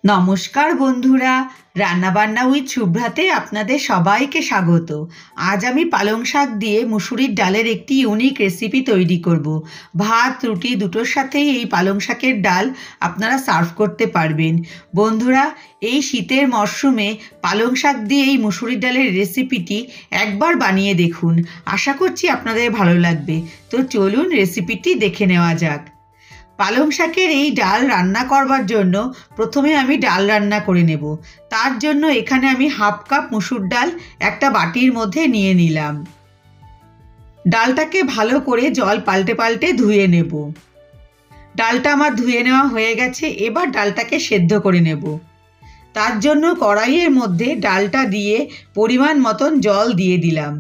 নমস্কার বন্ধুরা, রান্নাবান্না উইথ শুভ্রাতে আপনাদের সবাইকে স্বাগত। আজ আমি পালং শাক দিয়ে মুসুরির ডালের একটি ইউনিক রেসিপি তৈরি করব। ভাত রুটি দুটোর সাথেই এই পালং শাকের ডাল আপনারা সার্ভ করতে পারবেন। বন্ধুরা, এই শীতের মরশুমে পালং শাক দিয়ে এই মুসুরির ডালের রেসিপিটি একবার বানিয়ে দেখুন। আশা করছি আপনাদের ভালো লাগবে। তো চলুন রেসিপিটি দেখে নেওয়া যাক। পালং শাকের এই ডাল রান্না করবার জন্য প্রথমে আমি ডাল রান্না করে নেব। তার জন্য এখানে আমি হাফ কাপ মুসুর ডাল একটা বাটির মধ্যে নিয়ে নিলাম। ডালটাকে ভালো করে জল পাল্টে পাল্টে ধুয়ে নেব। ডালটা আমার ধুয়ে নেওয়া হয়ে গেছে। এবার ডালটাকে সেদ্ধ করে নেব। তার জন্য কড়াইয়ের মধ্যে ডালটা দিয়ে পরিমাণ মতন জল দিয়ে দিলাম।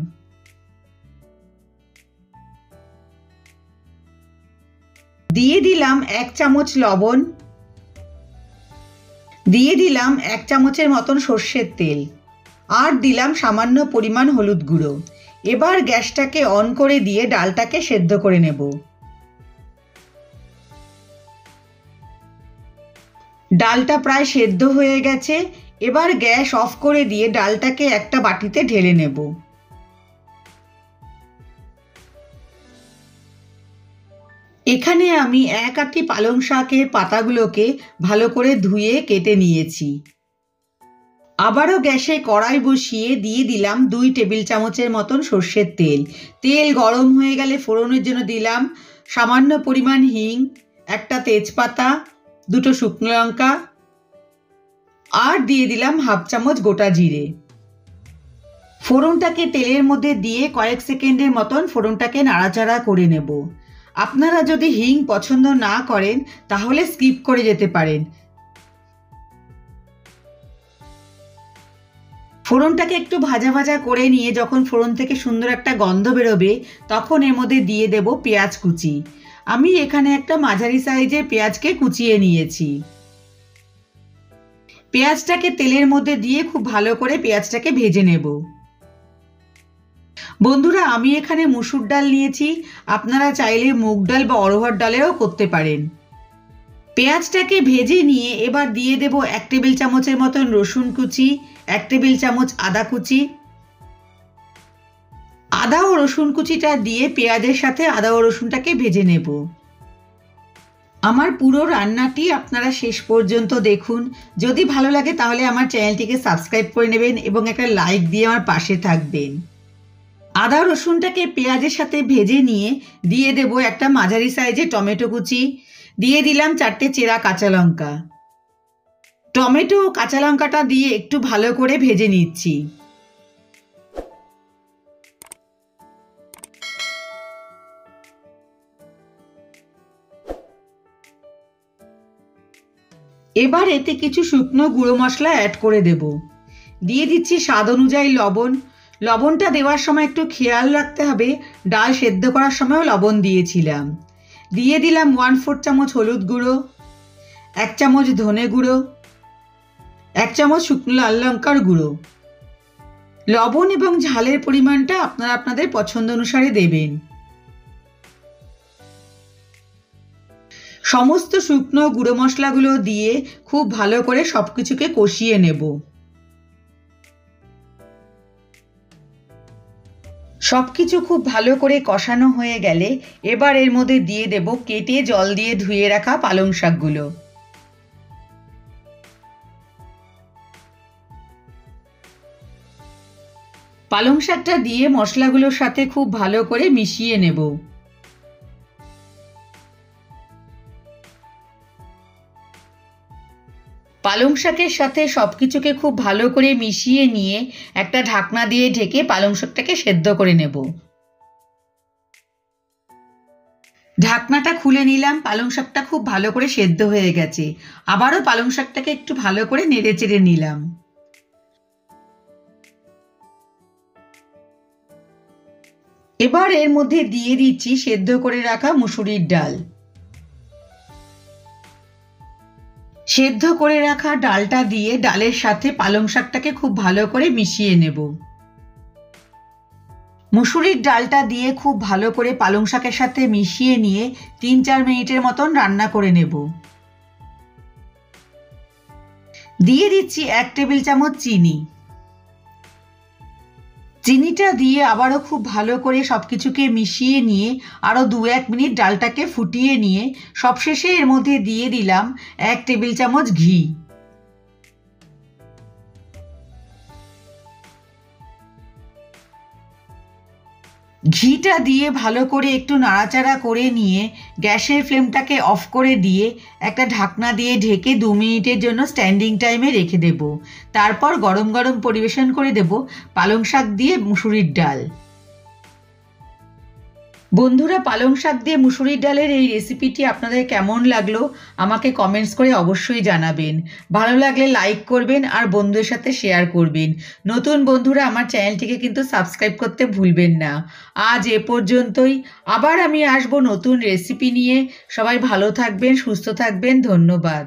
দিয়ে দিলাম 1 চামচ লবণ, দিয়ে দিলাম 1 চামচের মতন সর্ষের তেল, আর দিলাম সামান্য পরিমাণ হলুদ গুঁড়ো। এবার গ্যাসটাকে অন করে দিয়ে ডালটাকে সেদ্ধ করে নেব। ডালটা প্রায় সেদ্ধ হয়ে গেছে। এবার গ্যাস অফ করে দিয়ে ডালটাকে একটা বাটিতে ঢেলে নেব। এখানে আমি এক আটি পালং শাকের পাতাগুলোকে ভালো করে ধুয়ে কেটে নিয়েছি। আবারও গ্যাসে কড়াই বসিয়ে দিয়ে দিলাম 2 টেবিল চামচের মতন সর্ষের তেল। তেল গরম হয়ে গেলে ফোড়নের জন্য দিলাম সামান্য পরিমাণ হিং, একটা তেজপাতা, 2টো শুকনো লঙ্কা, আর দিয়ে দিলাম হাফ চামচ গোটা জিরে। ফোড়নটাকে তেলের মধ্যে দিয়ে কয়েক সেকেন্ডের মতন ফোড়নটাকে নাড়াচাড়া করে নেব। আপনারা যদি হিং পছন্দ না করেন তাহলে স্কিপ করে যেতে পারেন। ফোড়নটাকে একটু ভাজা ভাজা করে নিয়ে যখন ফোড়ন থেকে সুন্দর একটা গন্ধ বেরোবে তখন এর মধ্যে দিয়ে দেব পেঁয়াজ কুচি। আমি এখানে একটা মাঝারি সাইজের পেঁয়াজকে কুচিয়ে নিয়েছি। পেঁয়াজটাকে তেলের মধ্যে দিয়ে খুব ভালো করে পেঁয়াজটাকে ভেজে নেব। বন্ধুরা, আমি এখানে মুসুর ডাল নিয়েছি। আপনারা চাইলে মুগ ডাল বা অড়হর ডালেরও করতে পারেন। পেঁয়াজটাকে ভেজে নিয়ে এবার দিয়ে দেব 1 টেবিল চামচের মতন রসুন কুচি, 1 টেবিল চামচ আদা কুচি। আদা ও রসুন কুচিটা দিয়ে পেঁয়াজের সাথে আদা ও রসুনটাকে ভেজে নেব। আমার পুরো রান্নাটি আপনারা শেষ পর্যন্ত দেখুন। যদি ভালো লাগে তাহলে আমার চ্যানেলটিকে সাবস্ক্রাইব করে নেবেন এবং একটা লাইক দিয়ে আমার পাশে থাকবেন। আদা রসুনটাকে পেঁয়াজের সাথে ভেজে নিয়ে দিয়ে দেব একটা মাঝারি সাইজের টমেটো কুচি, দিয়ে দিলাম 4টে চেরা কাঁচা লঙ্কা। টমেটো ও কাঁচা লঙ্কাটা দিয়ে একটু ভালো করে ভেজে নিচ্ছি। এবার এতে কিছু শুকনো গুঁড়ো মশলা অ্যাড করে দেব। দিয়ে দিচ্ছি স্বাদ অনুযায়ী লবণ। লবণটা দেওয়ার সময় একটু খেয়াল রাখতে হবে, ডাল সেদ্ধ করার সময়ও লবণ দিয়েছিলাম। দিয়ে দিলাম 1/4 চামচ হলুদ গুঁড়ো, 1 চামচ ধনে গুঁড়ো, 1 চামচ শুকনো লাল লঙ্কার গুঁড়ো। লবণ এবং ঝালের পরিমাণটা আপনারা আপনাদের পছন্দ অনুসারে দেবেন। সমস্ত শুকনো গুঁড়ো মশলাগুলো দিয়ে খুব ভালো করে সব কিছুকে কষিয়ে নেব। সব কিছু খুব ভালো করে কষানো হয়ে গেলে এবার এর মধ্যে দিয়ে দেব কেটে জল দিয়ে ধুয়ে রাখা পালং শাকগুলো। পালং শাকটা দিয়ে মশলাগুলোর সাথে খুব ভালো করে মিশিয়ে নেব। পালং শাকের সাথে সব কিছুকে খুব ভালো করে মিশিয়ে নিয়ে একটা ঢাকনা দিয়ে ঢেকে পালং শাকটাকে সেদ্ধ করে নেব। ঢাকনাটা খুলে নিলাম। পালং শাকটা খুব ভালো করে সেদ্ধ হয়ে গেছে। আবারও পালং শাকটাকে একটু ভালো করে নেড়ে চেড়ে নিলাম। এবার এর মধ্যে দিয়ে দিচ্ছি সেদ্ধ করে রাখা মুসুরির ডাল। সেদ্ধ করে রাখা ডালটা দিয়ে ডালের সাথে পালং শাকটাকে খুব ভালো করে মিশিয়ে নেব। মুসুরির ডালটা দিয়ে খুব ভালো করে পালং শাকের সাথে মিশিয়ে নিয়ে 3-4 মিনিটের মতন রান্না করে নেব। দিয়ে দিচ্ছি 1 টেবিল চামচ চিনি। চিনিটা দিয়ে আবারও খুব ভালো করে সব কিছুকে মিশিয়ে নিয়ে আরও 2-1 মিনিট ডালটাকে ফুটিয়ে নিয়ে সবশেষে এর মধ্যে দিয়ে দিলাম 1 টেবিল চামচ ঘি। ঘিটা দিয়ে ভালো করে একটু নাড়াচাড়া করে নিয়ে গ্যাসের ফ্লেমটাকে অফ করে দিয়ে একটা ঢাকনা দিয়ে ঢেকে 2 মিনিটের জন্য স্ট্যান্ডিং টাইমে রেখে দেব। তারপর গরম গরম পরিবেশন করে দেব পালং শাক দিয়ে মুসুরির ডাল। বন্ধুরা, পালং শাক দিয়ে মুসুরির ডালের এই রেসিপিটি আপনাদের কেমন লাগলো আমাকে কমেন্টস করে অবশ্যই জানাবেন। ভালো লাগলে লাইক করবেন আর বন্ধুদের সাথে শেয়ার করবেন। নতুন বন্ধুরা আমার চ্যানেলটিকে কিন্তু সাবস্ক্রাইব করতে ভুলবেন না। আজ এ পর্যন্তই। আবার আমি আসবো নতুন রেসিপি নিয়ে। সবাই ভালো থাকবেন, সুস্থ থাকবেন। ধন্যবাদ।